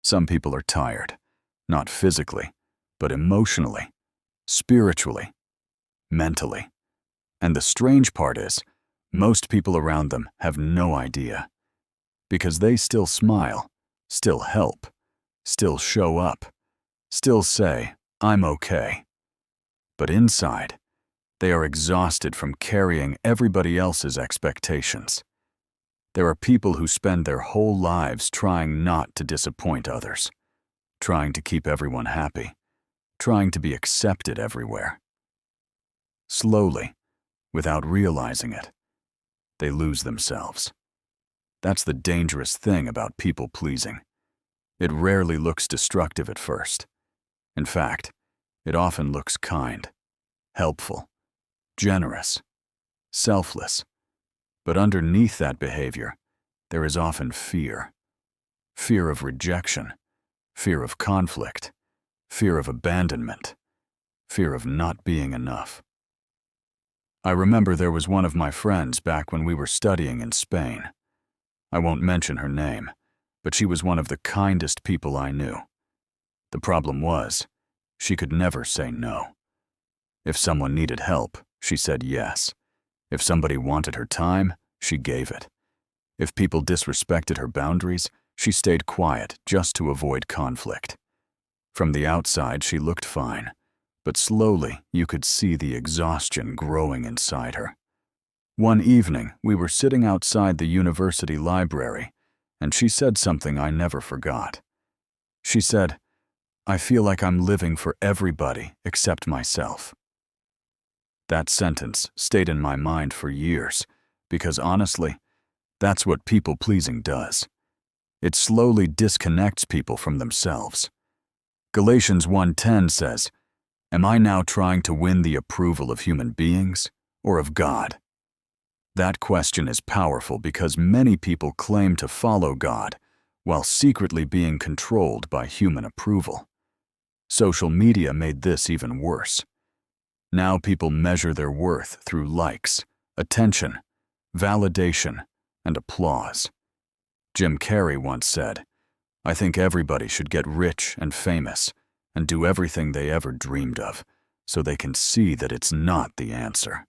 Some people are tired, not physically, but emotionally, spiritually, mentally. And the strange part is, most people around them have no idea. Because they still smile, still help, still show up, still say, "I'm okay." But inside, they are exhausted from carrying everybody else's expectations. There are people who spend their whole lives trying not to disappoint others, trying to keep everyone happy, trying to be accepted everywhere. Slowly, without realizing it, they lose themselves. That's the dangerous thing about people-pleasing. It rarely looks destructive at first. In fact, it often looks kind, helpful, generous, selfless. But underneath that behavior, there is often fear. Fear of rejection, fear of conflict, fear of abandonment, fear of not being enough. I remember there was one of my friends back when we were studying in Spain. I won't mention her name, but she was one of the kindest people I knew. The problem was, she could never say no. If someone needed help, she said yes. If somebody wanted her time, she gave it. If people disrespected her boundaries, she stayed quiet just to avoid conflict. From the outside, she looked fine, but slowly you could see the exhaustion growing inside her. One evening, we were sitting outside the university library, and she said something I never forgot. She said, "I feel like I'm living for everybody except myself." That sentence stayed in my mind for years, because honestly, that's what people-pleasing does. It slowly disconnects people from themselves. Galatians 1:10 says, "Am I now trying to win the approval of human beings or of God?" That question is powerful because many people claim to follow God while secretly being controlled by human approval. Social media made this even worse. Now people measure their worth through likes, attention, validation, and applause. Jim Carrey once said, "I think everybody should get rich and famous and do everything they ever dreamed of, so they can see that it's not the answer."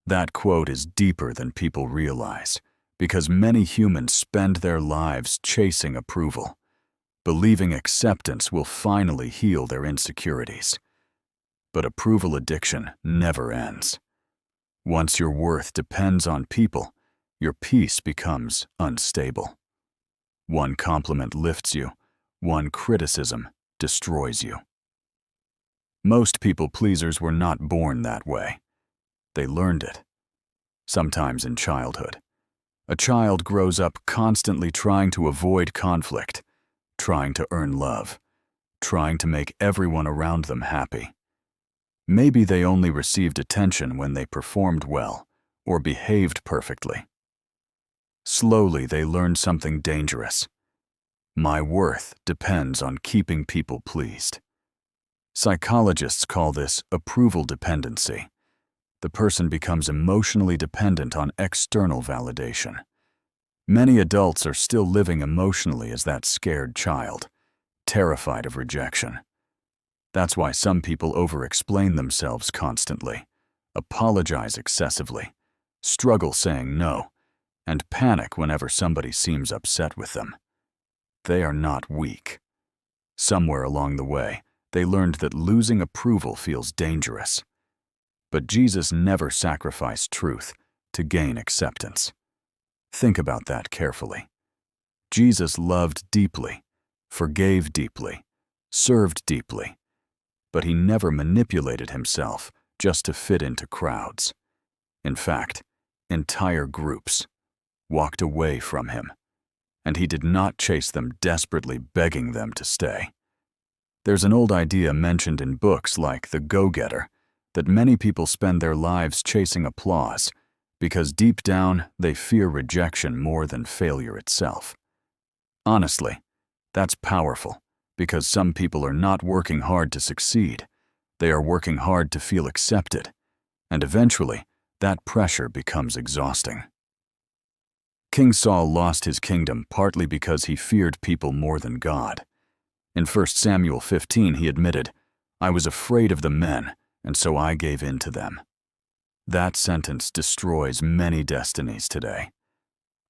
That quote is deeper than people realize, because many humans spend their lives chasing approval, believing acceptance will finally heal their insecurities. But approval addiction never ends. Once your worth depends on people, your peace becomes unstable. One compliment lifts you, one criticism destroys you. Most people-pleasers were not born that way. They learned it, sometimes in childhood. A child grows up constantly trying to avoid conflict, trying to earn love, trying to make everyone around them happy. Maybe they only received attention when they performed well or behaved perfectly. Slowly, they learned something dangerous. My worth depends on keeping people pleased. Psychologists call this approval dependency. The person becomes emotionally dependent on external validation. Many adults are still living emotionally as that scared child, terrified of rejection. That's why some people over-explain themselves constantly, apologize excessively, struggle saying no, and panic whenever somebody seems upset with them. They are not weak. Somewhere along the way, they learned that losing approval feels dangerous. But Jesus never sacrificed truth to gain acceptance. Think about that carefully. Jesus loved deeply, forgave deeply, served deeply, but he never manipulated himself just to fit into crowds. In fact, entire groups walked away from him, and he did not chase them desperately begging them to stay. There's an old idea mentioned in books like The Go-Getter that many people spend their lives chasing applause because deep down they fear rejection more than failure itself. Honestly, that's powerful because some people are not working hard to succeed. They are working hard to feel accepted, and eventually that pressure becomes exhausting. King Saul lost his kingdom partly because he feared people more than God. In 1 Samuel 15, he admitted, "I was afraid of the men, and so I gave in to them." That sentence destroys many destinies today.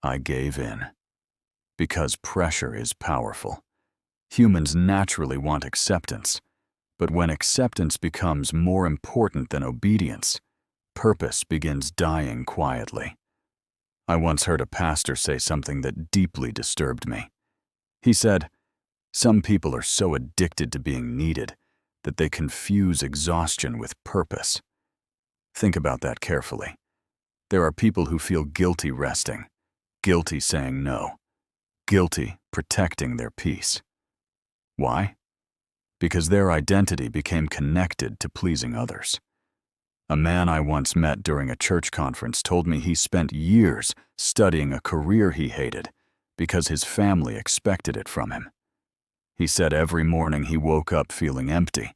I gave in. Because pressure is powerful. Humans naturally want acceptance, but when acceptance becomes more important than obedience, purpose begins dying quietly. I once heard a pastor say something that deeply disturbed me. He said, "Some people are so addicted to being needed that they confuse exhaustion with purpose." Think about that carefully. There are people who feel guilty resting, guilty saying no, guilty protecting their peace. Why? Because their identity became connected to pleasing others. A man I once met during a church conference told me he spent years studying a career he hated because his family expected it from him. He said every morning he woke up feeling empty,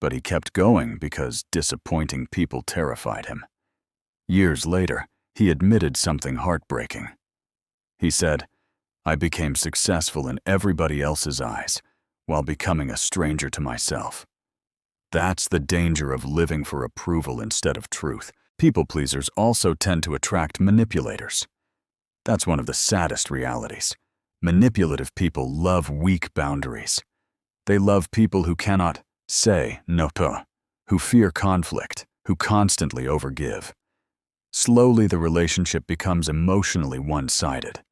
but he kept going because disappointing people terrified him. Years later, he admitted something heartbreaking. He said, "I became successful in everybody else's eyes while becoming a stranger to myself." That's the danger of living for approval instead of truth. People pleasers also tend to attract manipulators. That's one of the saddest realities. Manipulative people love weak boundaries. They love people who cannot say no to, who fear conflict, who constantly overgive. Slowly, the relationship becomes emotionally one-sided.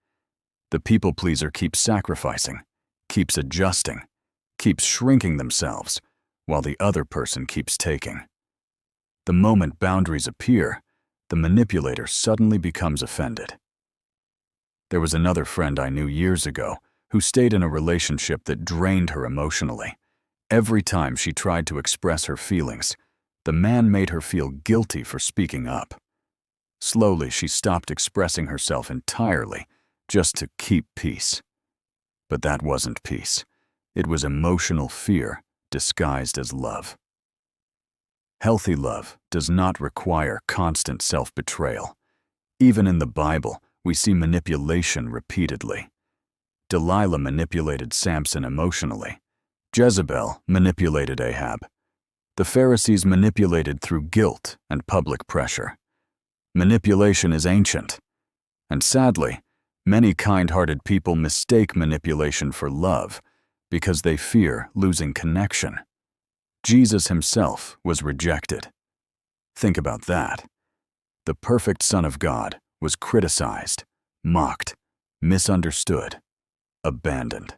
The people pleaser keeps sacrificing, keeps adjusting, keeps shrinking themselves, while the other person keeps taking. The moment boundaries appear, the manipulator suddenly becomes offended. There was another friend I knew years ago who stayed in a relationship that drained her emotionally. Every time she tried to express her feelings, the man made her feel guilty for speaking up. Slowly, she stopped expressing herself entirely just to keep peace. But that wasn't peace. It was emotional fear disguised as love. Healthy love does not require constant self-betrayal. Even in the Bible, we see manipulation repeatedly. Delilah manipulated Samson emotionally. Jezebel manipulated Ahab. The Pharisees manipulated through guilt and public pressure. Manipulation is ancient. And sadly, many kind-hearted people mistake manipulation for love because they fear losing connection. Jesus himself was rejected. Think about that. The perfect Son of God was criticized, mocked, misunderstood, abandoned.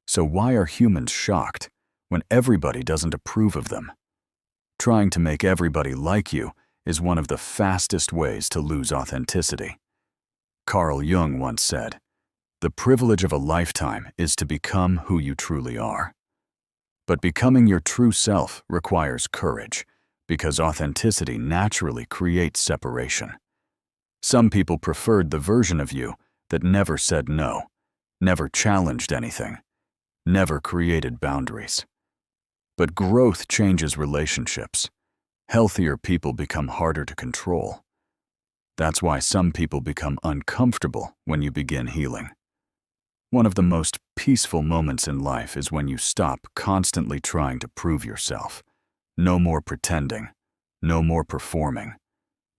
So why are humans shocked when everybody doesn't approve of them? Trying to make everybody like you is one of the fastest ways to lose authenticity. Carl Jung once said, "The privilege of a lifetime is to become who you truly are." But becoming your true self requires courage, because authenticity naturally creates separation. Some people preferred the version of you that never said no, never challenged anything, never created boundaries. But growth changes relationships. Healthier people become harder to control. That's why some people become uncomfortable when you begin healing. One of the most peaceful moments in life is when you stop constantly trying to prove yourself. No more pretending, no more performing,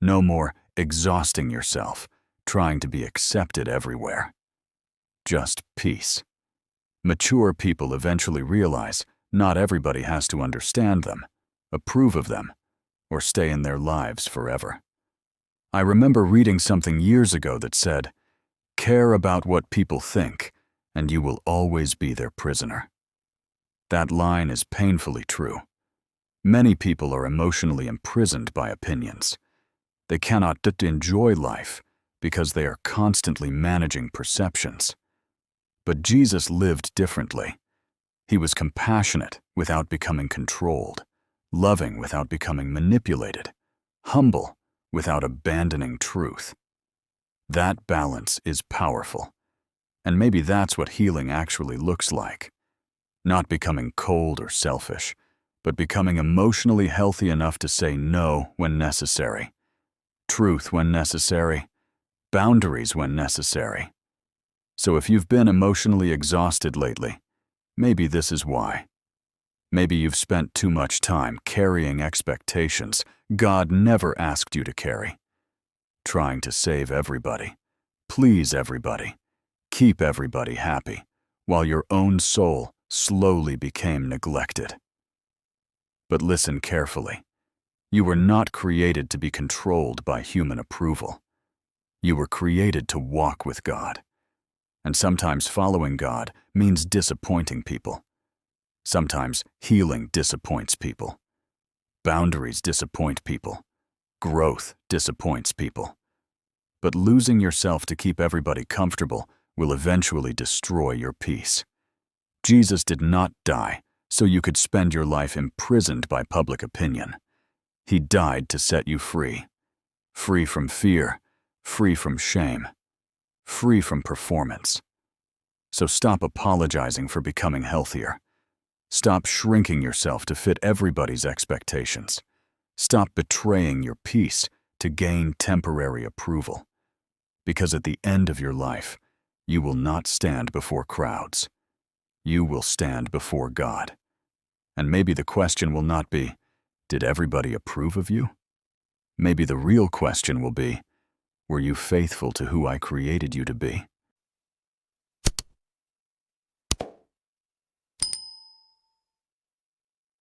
no more exhausting yourself, trying to be accepted everywhere. Just peace. Mature people eventually realize not everybody has to understand them, approve of them, or stay in their lives forever. I remember reading something years ago that said, "Care about what people think, and you will always be their prisoner." That line is painfully true. Many people are emotionally imprisoned by opinions. They cannot enjoy life because they are constantly managing perceptions. But Jesus lived differently. He was compassionate without becoming controlled, loving without becoming manipulated, humble without abandoning truth. That balance is powerful. And maybe that's what healing actually looks like. Not becoming cold or selfish, but becoming emotionally healthy enough to say no when necessary, truth when necessary, boundaries when necessary. So if you've been emotionally exhausted lately, maybe this is why. Maybe you've spent too much time carrying expectations God never asked you to carry. Trying to save everybody, please everybody, keep everybody happy, while your own soul slowly became neglected. But listen carefully. You were not created to be controlled by human approval. You were created to walk with God. And sometimes following God means disappointing people. Sometimes healing disappoints people. Boundaries disappoint people. Growth disappoints people. But losing yourself to keep everybody comfortable will eventually destroy your peace. Jesus did not die so you could spend your life imprisoned by public opinion. He died to set you free. Free from fear, free from shame, free from performance. So stop apologizing for becoming healthier. Stop shrinking yourself to fit everybody's expectations. Stop betraying your peace to gain temporary approval. Because at the end of your life, you will not stand before crowds. You will stand before God. And maybe the question will not be, did everybody approve of you? Maybe the real question will be, were you faithful to who I created you to be?